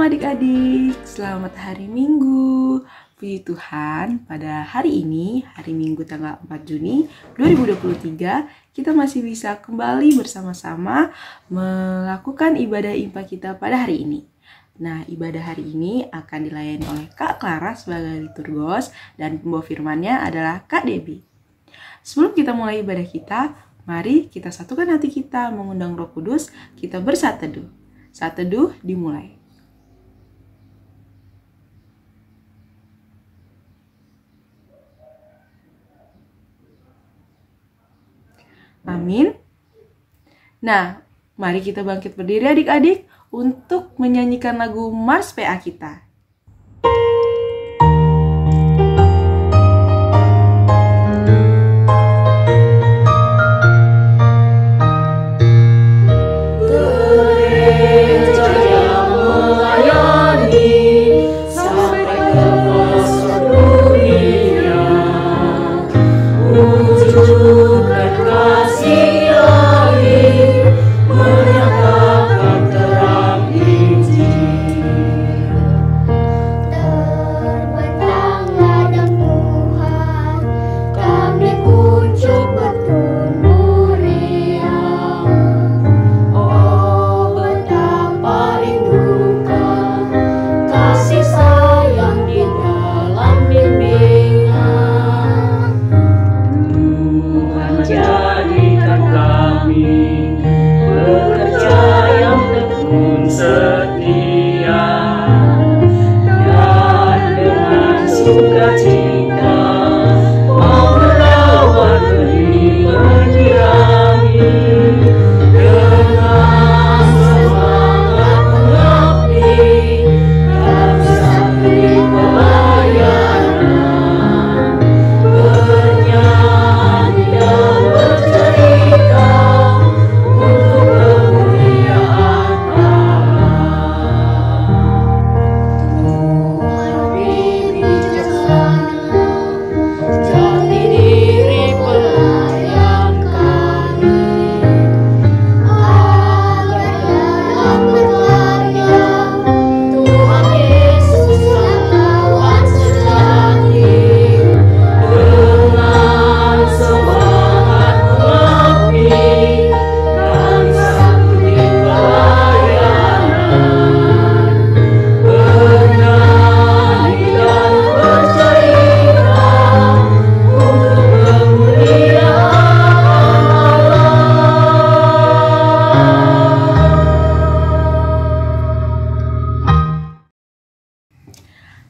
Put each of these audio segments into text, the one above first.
adik-adik, selamat hari Minggu. Puji Tuhan, pada hari ini, hari Minggu tanggal 4 Juni 2023, kita masih bisa kembali bersama-sama melakukan ibadah IMPA kita pada hari ini. Nah, ibadah hari ini akan dilayani oleh Kak Clara sebagai liturgos dan pembawa firman-Nya adalah Kak Debbie. Sebelum kita mulai ibadah kita, mari kita satukan hati kita mengundang Roh Kudus, kita bersaat teduh. Saat teduh dimulai. Amin. Nah, mari kita bangkit berdiri adik-adik untuk menyanyikan lagu Mars PA kita.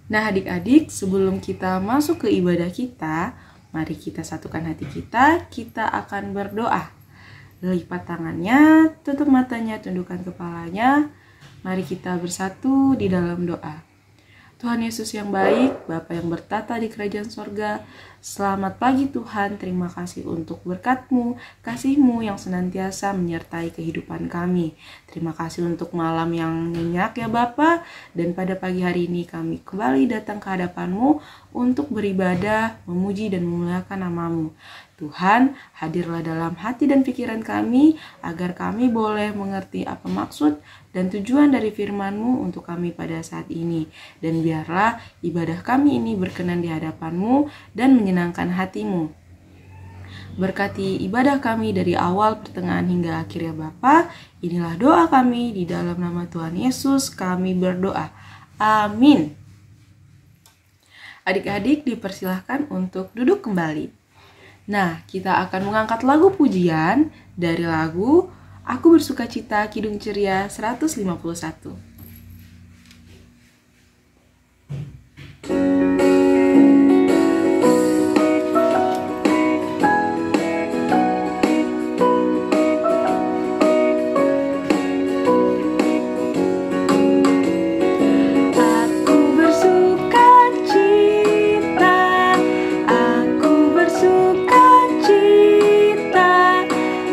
Nah adik-adik, sebelum kita masuk ke ibadah kita, mari kita satukan hati kita akan berdoa. Lipat tangannya, tutup matanya, tundukkan kepalanya. Mari kita bersatu di dalam doa. Tuhan Yesus yang baik, Bapa yang bertata di kerajaan sorga, selamat pagi Tuhan, terima kasih untuk berkat-Mu, kasih-Mu yang senantiasa menyertai kehidupan kami. Terima kasih untuk malam yang nyenyak ya Bapa, dan pada pagi hari ini kami kembali datang ke hadapan-Mu untuk beribadah, memuji dan memuliakan nama-Mu. Tuhan, hadirlah dalam hati dan pikiran kami, agar kami boleh mengerti apa maksud dan tujuan dari firman-Mu untuk kami pada saat ini. Dan biarlah ibadah kami ini berkenan di hadapan-Mu dan menyenangkan hati-Mu. Berkati ibadah kami dari awal, pertengahan hingga akhir ya Bapa. Inilah doa kami di dalam nama Tuhan Yesus kami berdoa. Amin. Adik-adik dipersilahkan untuk duduk kembali. Nah, kita akan mengangkat lagu pujian dari lagu Aku Bersukacita Kidung Ceria 151.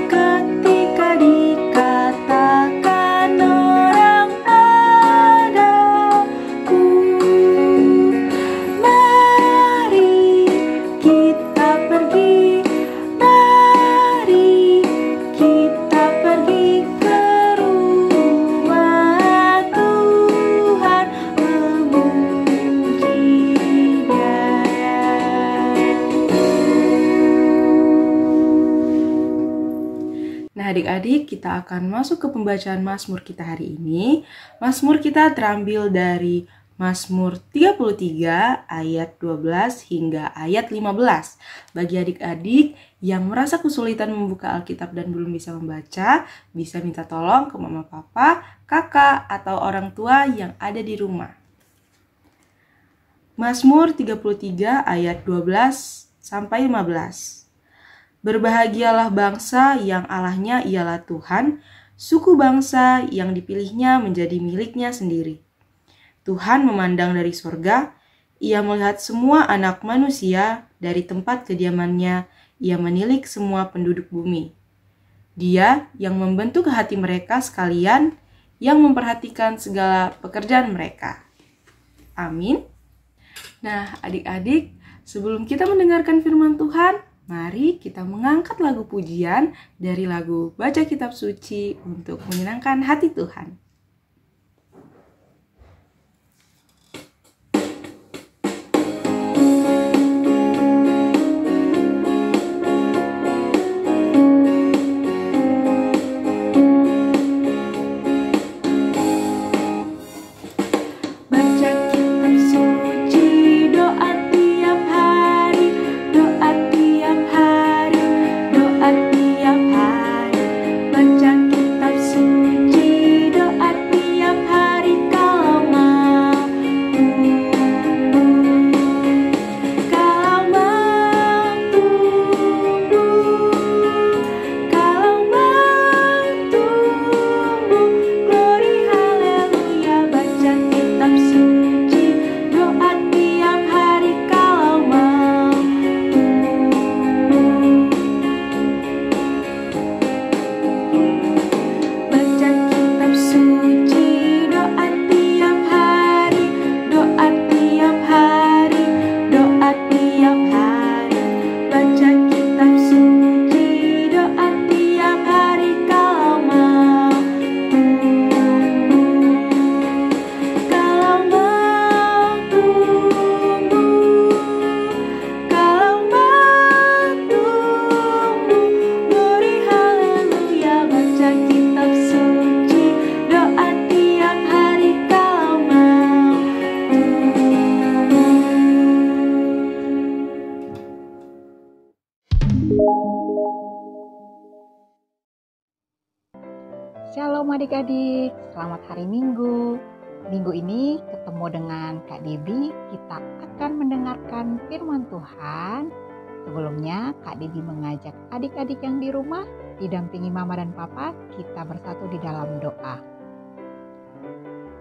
Ketika dikatakan orang adik-adik, kita akan masuk ke pembacaan Mazmur kita hari ini. Mazmur kita terambil dari Mazmur 33 ayat 12 hingga ayat 15. Bagi adik-adik yang merasa kesulitan membuka Alkitab dan belum bisa membaca, bisa minta tolong ke mama, papa, kakak, atau orang tua yang ada di rumah. Mazmur 33 ayat 12 sampai 15. Berbahagialah bangsa yang Allahnya ialah Tuhan, suku bangsa yang dipilihnya menjadi miliknya sendiri. Tuhan memandang dari sorga, Ia melihat semua anak manusia dari tempat kediamannya, Ia menilik semua penduduk bumi. Dia yang membentuk hati mereka sekalian, yang memperhatikan segala pekerjaan mereka. Amin. Nah, adik-adik, sebelum kita mendengarkan firman Tuhan, mari kita mengangkat lagu pujian dari lagu Baca Kitab Suci untuk menyenangkan hati Tuhan. Shalom adik-adik, selamat hari Minggu. Minggu ini ketemu dengan Kak Debbie, kita akan mendengarkan firman Tuhan. Sebelumnya Kak Debbie mengajak adik-adik yang di rumah, didampingi Mama dan Papa, kita bersatu di dalam doa.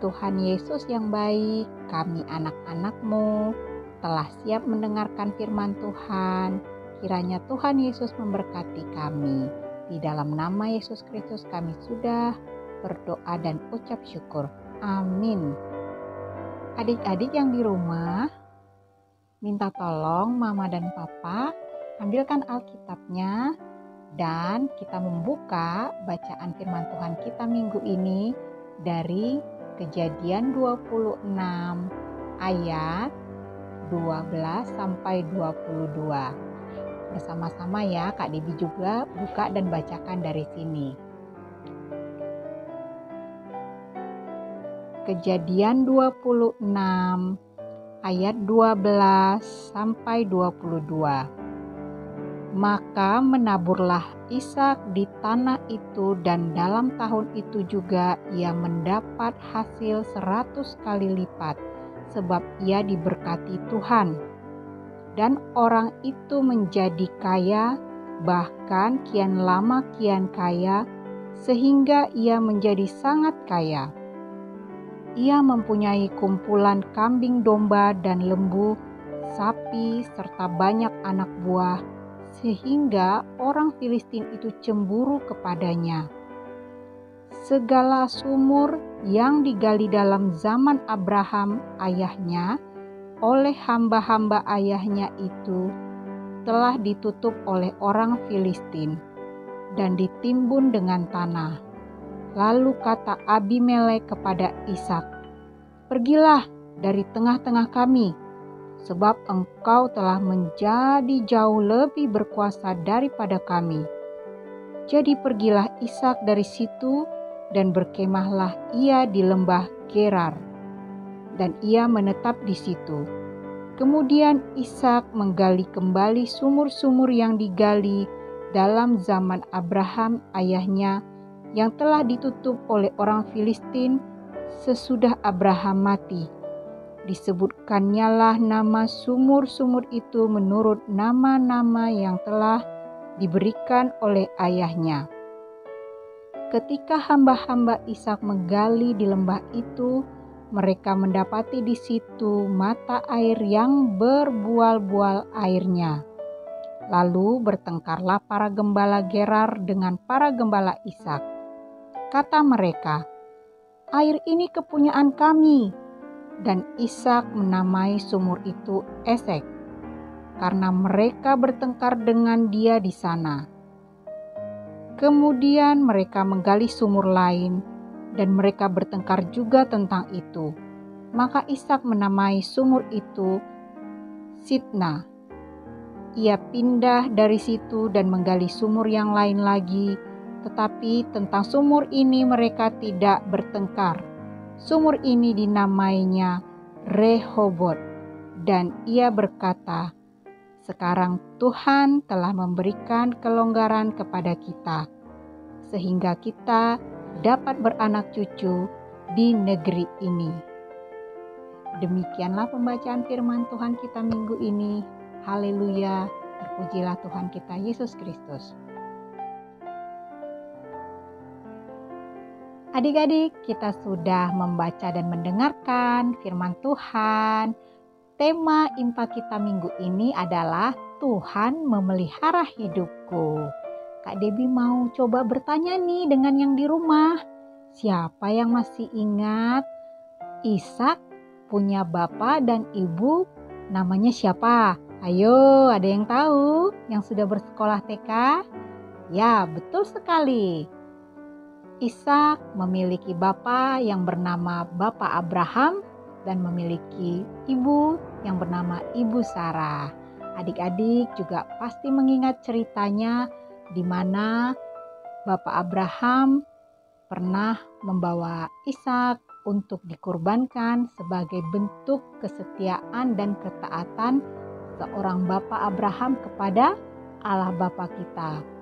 Tuhan Yesus yang baik, kami anak-anak-Mu telah siap mendengarkan firman Tuhan. Kiranya Tuhan Yesus memberkati kami. Di dalam nama Yesus Kristus kami sudah berdoa dan ucap syukur. Amin. Adik-adik yang di rumah, minta tolong Mama dan Papa ambilkan Alkitabnya dan kita membuka bacaan firman Tuhan kita minggu ini dari Kejadian 26 ayat 12 sampai 22. Bersama-sama ya, Kak Debbie juga buka dan bacakan dari sini. Kejadian 26 ayat 12 sampai 22. Maka menaburlah Ishak di tanah itu, dan dalam tahun itu juga ia mendapat hasil 100 kali lipat, sebab ia diberkati Tuhan. Dan orang itu menjadi kaya, bahkan kian lama kian kaya, sehingga ia menjadi sangat kaya. Ia mempunyai kumpulan kambing domba dan lembu, sapi, serta banyak anak buah, sehingga orang Filistin itu cemburu kepadanya. Segala sumur yang digali dalam zaman Abraham ayahnya, oleh hamba-hamba ayahnya itu telah ditutup oleh orang Filistin dan ditimbun dengan tanah. Lalu kata Abimelek kepada Ishak, "Pergilah dari tengah-tengah kami, sebab engkau telah menjadi jauh lebih berkuasa daripada kami." Jadi pergilah Ishak dari situ dan berkemahlah ia di lembah Gerar, dan ia menetap di situ. Kemudian Ishak menggali kembali sumur-sumur yang digali dalam zaman Abraham ayahnya, yang telah ditutup oleh orang Filistin sesudah Abraham mati. Disebutkannya lah nama sumur-sumur itu menurut nama-nama yang telah diberikan oleh ayahnya. Ketika hamba-hamba Ishak menggali di lembah itu, mereka mendapati di situ mata air yang berbual-bual airnya. Lalu bertengkarlah para gembala Gerar dengan para gembala Ishak. Kata mereka, "Air ini kepunyaan kami." Dan Ishak menamai sumur itu Esek, karena mereka bertengkar dengan dia di sana. Kemudian mereka menggali sumur lain, dan mereka bertengkar juga tentang itu. Maka Ishak menamai sumur itu Sitna. Ia pindah dari situ dan menggali sumur yang lain lagi, tetapi tentang sumur ini mereka tidak bertengkar. Sumur ini dinamainya Rehobot, dan ia berkata, "Sekarang Tuhan telah memberikan kelonggaran kepada kita, sehingga kita dapat beranak cucu di negeri ini." Demikianlah pembacaan firman Tuhan kita minggu ini. Haleluya, terpujilah Tuhan kita Yesus Kristus. Adik-adik, kita sudah membaca dan mendengarkan firman Tuhan. Tema impa kita minggu ini adalah Tuhan memelihara hidupku. Kak Debbie mau coba bertanya nih dengan yang di rumah. Siapa yang masih ingat Ishak punya bapak dan ibu namanya siapa? Ayo, ada yang tahu yang sudah bersekolah TK? Ya, betul sekali. Ishak memiliki bapa yang bernama Bapak Abraham dan memiliki ibu yang bernama Ibu Sarah. Adik-adik juga pasti mengingat ceritanya di mana Bapak Abraham pernah membawa Ishak untuk dikurbankan sebagai bentuk kesetiaan dan ketaatan seorang Bapak Abraham kepada Allah Bapa kita.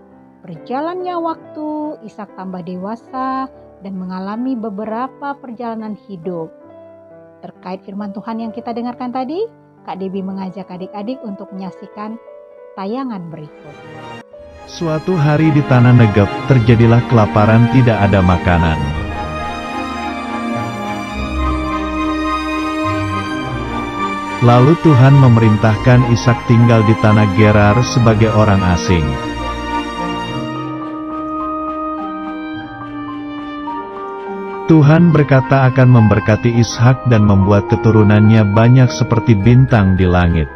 Berjalannya waktu, Ishak tambah dewasa dan mengalami beberapa perjalanan hidup. Terkait firman Tuhan yang kita dengarkan tadi, Kak Debbie mengajak adik-adik untuk menyaksikan tayangan berikut. Suatu hari di tanah Negeb, terjadilah kelaparan, tidak ada makanan. Lalu Tuhan memerintahkan Ishak tinggal di tanah Gerar sebagai orang asing. Tuhan berkata akan memberkati Ishak dan membuat keturunannya banyak seperti bintang di langit.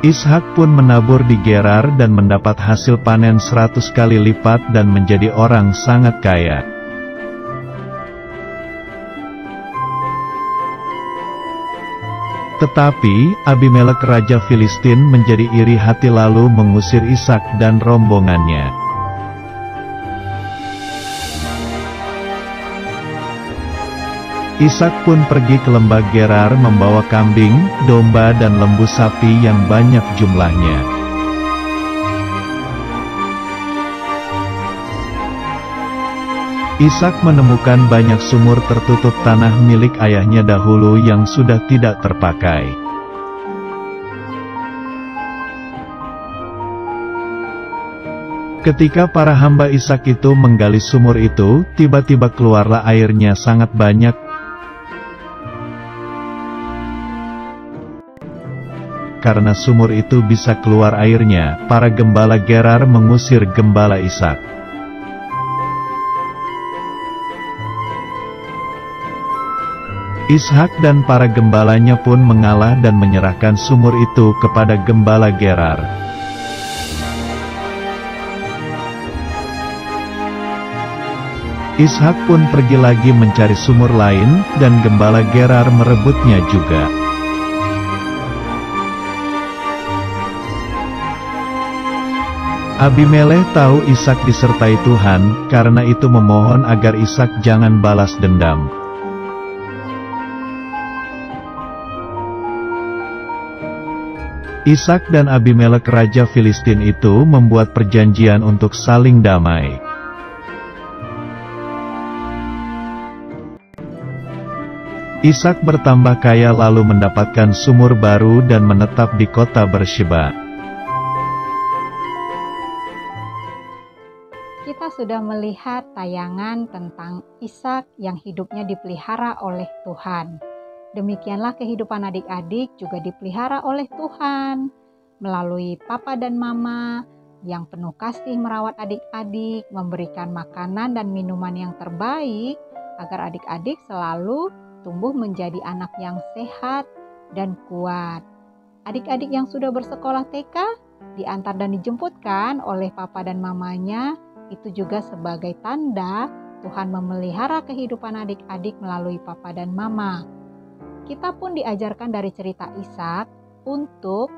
Ishak pun menabur di Gerar dan mendapat hasil panen 100 kali lipat dan menjadi orang sangat kaya. Tetapi Abimelek raja Filistin menjadi iri hati lalu mengusir Ishak dan rombongannya. Ishak pun pergi ke lembah Gerar membawa kambing, domba dan lembu sapi yang banyak jumlahnya. Ishak menemukan banyak sumur tertutup tanah milik ayahnya dahulu yang sudah tidak terpakai. Ketika para hamba Ishak itu menggali sumur itu, tiba-tiba keluarlah airnya sangat banyak. Karena sumur itu bisa keluar airnya, para gembala Gerar mengusir gembala Ishak. Ishak dan para gembalanya pun mengalah dan menyerahkan sumur itu kepada gembala Gerar. Ishak pun pergi lagi mencari sumur lain, dan gembala Gerar merebutnya juga. Abimelekh tahu Ishak disertai Tuhan, karena itu memohon agar Ishak jangan balas dendam. Ishak dan Abimelekh raja Filistin itu membuat perjanjian untuk saling damai. Ishak bertambah kaya lalu mendapatkan sumur baru dan menetap di kota Bersyeba. Kita sudah melihat tayangan tentang Ishak yang hidupnya dipelihara oleh Tuhan. Demikianlah kehidupan adik-adik juga dipelihara oleh Tuhan melalui papa dan mama yang penuh kasih merawat adik-adik, memberikan makanan dan minuman yang terbaik agar adik-adik selalu tumbuh menjadi anak yang sehat dan kuat. Adik-adik yang sudah bersekolah TK diantar dan dijemputkan oleh papa dan mamanya, itu juga sebagai tanda Tuhan memelihara kehidupan adik-adik melalui papa dan mama. Kita pun diajarkan dari cerita Ishak untuk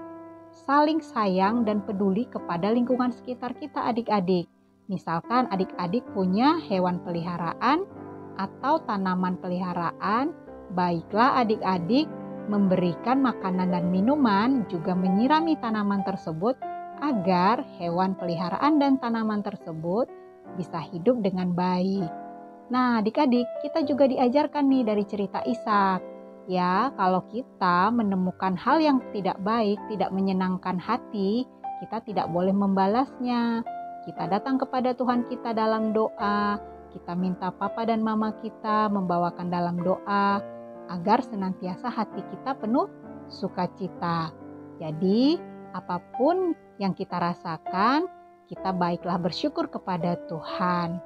saling sayang dan peduli kepada lingkungan sekitar kita adik-adik. Misalkan adik-adik punya hewan peliharaan atau tanaman peliharaan, baiklah adik-adik memberikan makanan dan minuman, juga menyirami tanaman tersebut agar hewan peliharaan dan tanaman tersebut bisa hidup dengan baik. Nah adik-adik, kita juga diajarkan nih dari cerita Ishak. Ya, kalau kita menemukan hal yang tidak baik, tidak menyenangkan hati, kita tidak boleh membalasnya. Kita datang kepada Tuhan kita dalam doa, kita minta papa dan mama kita membawakan dalam doa, agar senantiasa hati kita penuh sukacita. Jadi, apapun yang kita rasakan, kita baiklah bersyukur kepada Tuhan.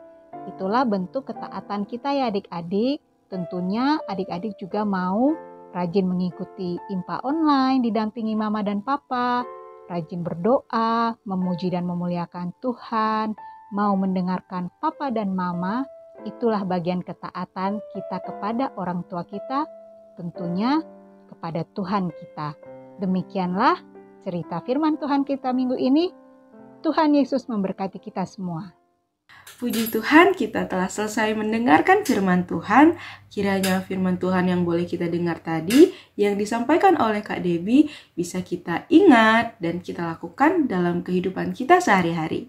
Itulah bentuk ketaatan kita ya adik-adik. Tentunya adik-adik juga mau rajin mengikuti IMPA online, didampingi mama dan papa, rajin berdoa, memuji dan memuliakan Tuhan, mau mendengarkan papa dan mama. Itulah bagian ketaatan kita kepada orang tua kita, tentunya kepada Tuhan kita. Demikianlah cerita firman Tuhan kita minggu ini. Tuhan Yesus memberkati kita semua. Puji Tuhan, kita telah selesai mendengarkan firman Tuhan. Kiranya firman Tuhan yang boleh kita dengar tadi, yang disampaikan oleh Kak Debbie, bisa kita ingat dan kita lakukan dalam kehidupan kita sehari-hari.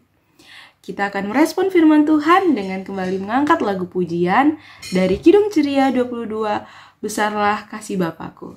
Kita akan merespon firman Tuhan dengan kembali mengangkat lagu pujian dari Kidung Ceria 22, Besarlah Kasih Bapakku.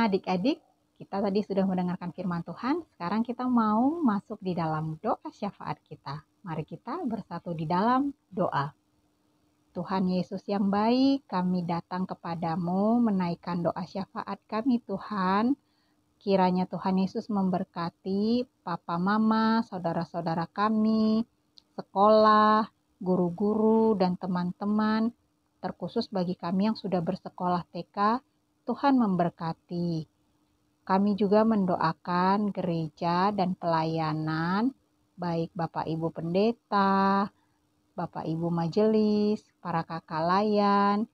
Adik-adik, kita tadi sudah mendengarkan firman Tuhan, sekarang kita mau masuk di dalam doa syafaat kita. Mari kita bersatu di dalam doa. Tuhan Yesus yang baik, kami datang kepadamu menaikkan doa syafaat kami Tuhan. Kiranya Tuhan Yesus memberkati papa mama, saudara-saudara kami, sekolah, guru-guru, dan teman-teman, terkhusus bagi kami yang sudah bersekolah TK, Tuhan memberkati. Kami juga mendoakan gereja dan pelayanan, baik Bapak Ibu Pendeta, Bapak Ibu Majelis, para kakak layan,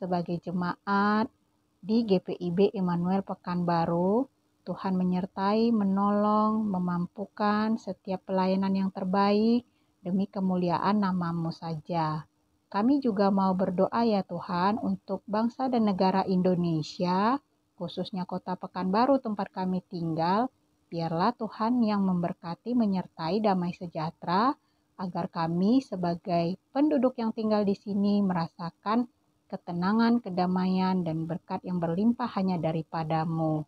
sebagai jemaat di GPIB Immanuel Pekanbaru. Tuhan menyertai, menolong, memampukan setiap pelayanan yang terbaik demi kemuliaan nama-Mu saja. Kami juga mau berdoa ya Tuhan untuk bangsa dan negara Indonesia, khususnya Kota Pekanbaru tempat kami tinggal. Biarlah Tuhan yang memberkati menyertai damai sejahtera, agar kami sebagai penduduk yang tinggal di sini merasakan ketenangan, kedamaian, dan berkat yang berlimpah hanya daripada-Mu.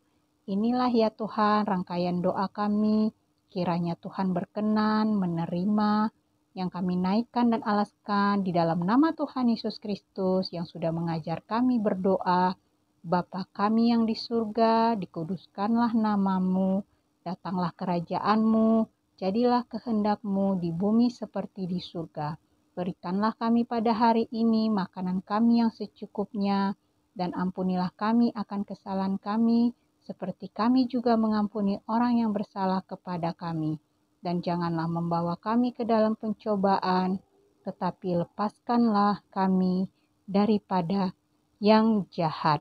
Inilah ya Tuhan rangkaian doa kami, kiranya Tuhan berkenan menerima yang kami naikkan dan alaskan di dalam nama Tuhan Yesus Kristus yang sudah mengajar kami berdoa. Bapa kami yang di surga, dikuduskanlah nama-Mu, datanglah kerajaan-Mu, jadilah kehendak-Mu di bumi seperti di surga. Berikanlah kami pada hari ini makanan kami yang secukupnya, dan ampunilah kami akan kesalahan kami, seperti kami juga mengampuni orang yang bersalah kepada kami. Dan janganlah membawa kami ke dalam pencobaan, tetapi lepaskanlah kami daripada yang jahat.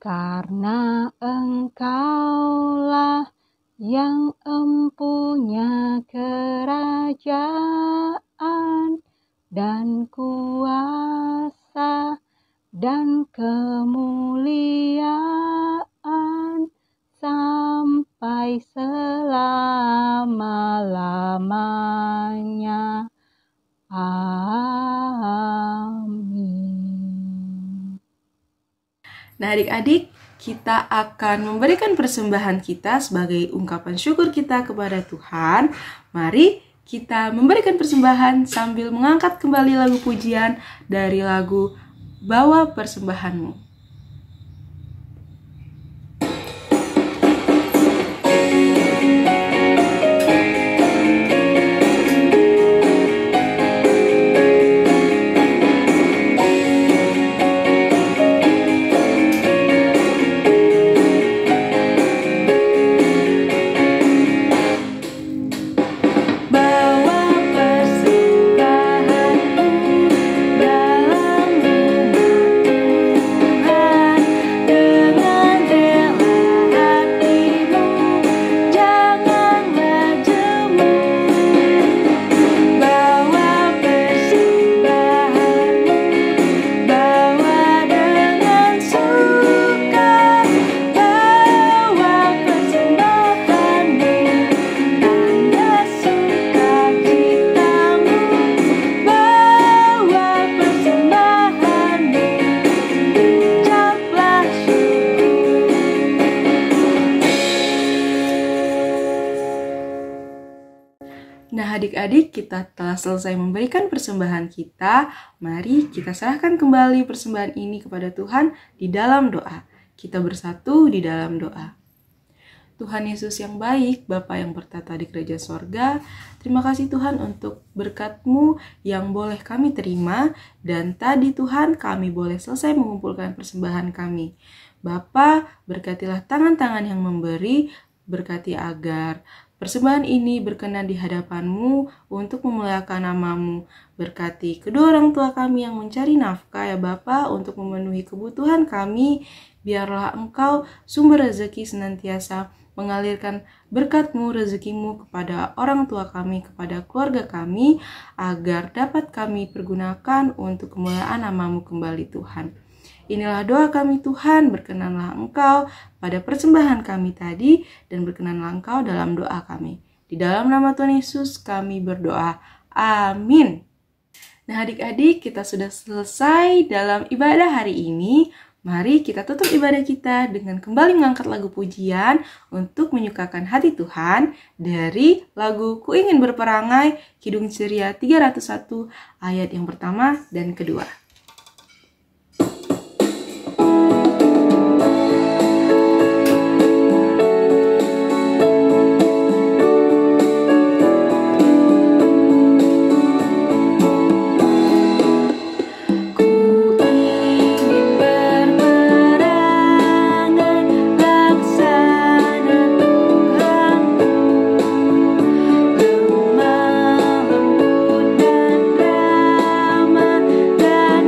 Karena Engkaulah yang empunya kerajaan dan kuasa dan kemuliaan sampai selama-lamanya. Amin. Nah adik-adik, kita akan memberikan persembahan kita sebagai ungkapan syukur kita kepada Tuhan. Mari kita memberikan persembahan sambil mengangkat kembali lagu pujian dari lagu Bawa Persembahanmu. Nah adik-adik, kita telah selesai memberikan persembahan kita. Mari kita serahkan kembali persembahan ini kepada Tuhan di dalam doa. Kita bersatu di dalam doa. Tuhan Yesus yang baik, Bapa yang bertata di kerajaan sorga, terima kasih Tuhan untuk berkat-Mu yang boleh kami terima. Dan tadi Tuhan kami boleh selesai mengumpulkan persembahan kami. Bapa, berkatilah tangan-tangan yang memberi, berkati agar persembahan ini berkenan di hadapan-Mu untuk memuliakan nama-Mu. Berkati kedua orang tua kami yang mencari nafkah ya Bapa untuk memenuhi kebutuhan kami. Biarlah Engkau sumber rezeki senantiasa mengalirkan berkat-Mu, rezeki-Mu kepada orang tua kami, kepada keluarga kami, agar dapat kami pergunakan untuk kemuliaan nama-Mu kembali Tuhan. Inilah doa kami Tuhan, berkenanlah Engkau pada persembahan kami tadi, dan berkenanlah Engkau dalam doa kami. Di dalam nama Tuhan Yesus kami berdoa. Amin. Nah adik-adik, kita sudah selesai dalam ibadah hari ini. Mari kita tutup ibadah kita dengan kembali mengangkat lagu pujian untuk menyukakan hati Tuhan dari lagu Ku Ingin Berperangai, Kidung Ceria 301 ayat yang pertama dan kedua. Dan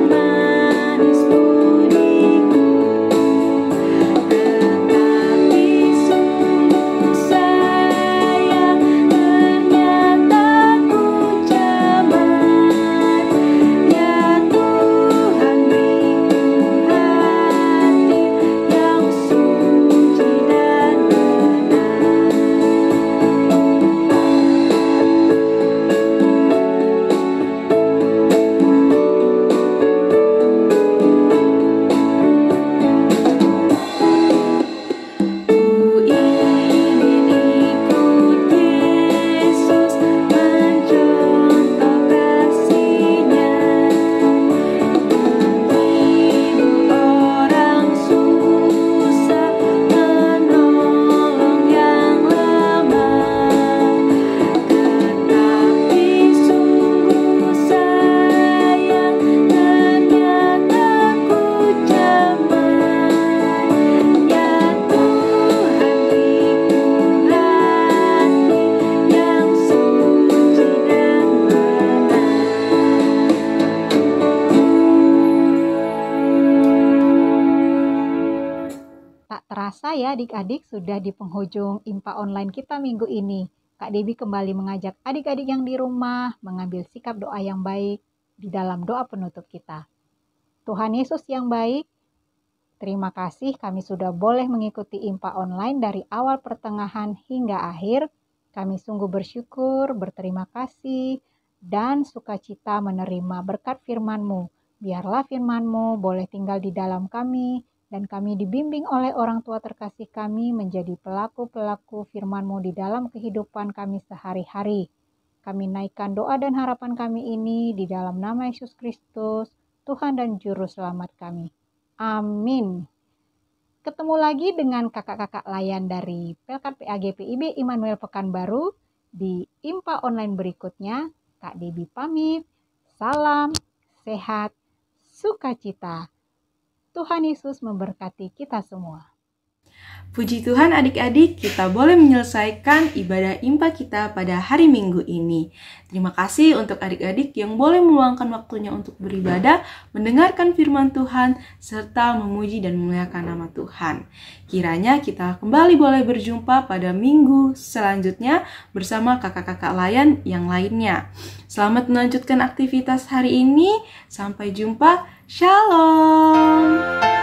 ya adik-adik, sudah di penghujung IMPA online kita minggu ini. Kak Debbie kembali mengajak adik-adik yang di rumah mengambil sikap doa yang baik di dalam doa penutup kita. Tuhan Yesus yang baik, terima kasih kami sudah boleh mengikuti IMPA online dari awal pertengahan hingga akhir. Kami sungguh bersyukur, berterima kasih, dan sukacita menerima berkat firman-Mu. Biarlah firman-Mu boleh tinggal di dalam kami, dan kami dibimbing oleh orang tua terkasih kami menjadi pelaku-pelaku firman-Mu di dalam kehidupan kami sehari-hari. Kami naikkan doa dan harapan kami ini di dalam nama Yesus Kristus, Tuhan dan Juru Selamat kami. Amin. Ketemu lagi dengan kakak-kakak layan dari Pelkat PAGPIB Immanuel Pekanbaru di IMPA online berikutnya. Kak Debbie pamit. Salam, sehat, sukacita. Tuhan Yesus memberkati kita semua. Puji Tuhan adik-adik, kita boleh menyelesaikan ibadah IMPA kita pada hari Minggu ini. Terima kasih untuk adik-adik yang boleh meluangkan waktunya untuk beribadah, mendengarkan firman Tuhan, serta memuji dan memuliakan nama Tuhan. Kiranya kita kembali boleh berjumpa pada minggu selanjutnya bersama kakak-kakak layan yang lainnya. Selamat melanjutkan aktivitas hari ini. Sampai jumpa. Shalom.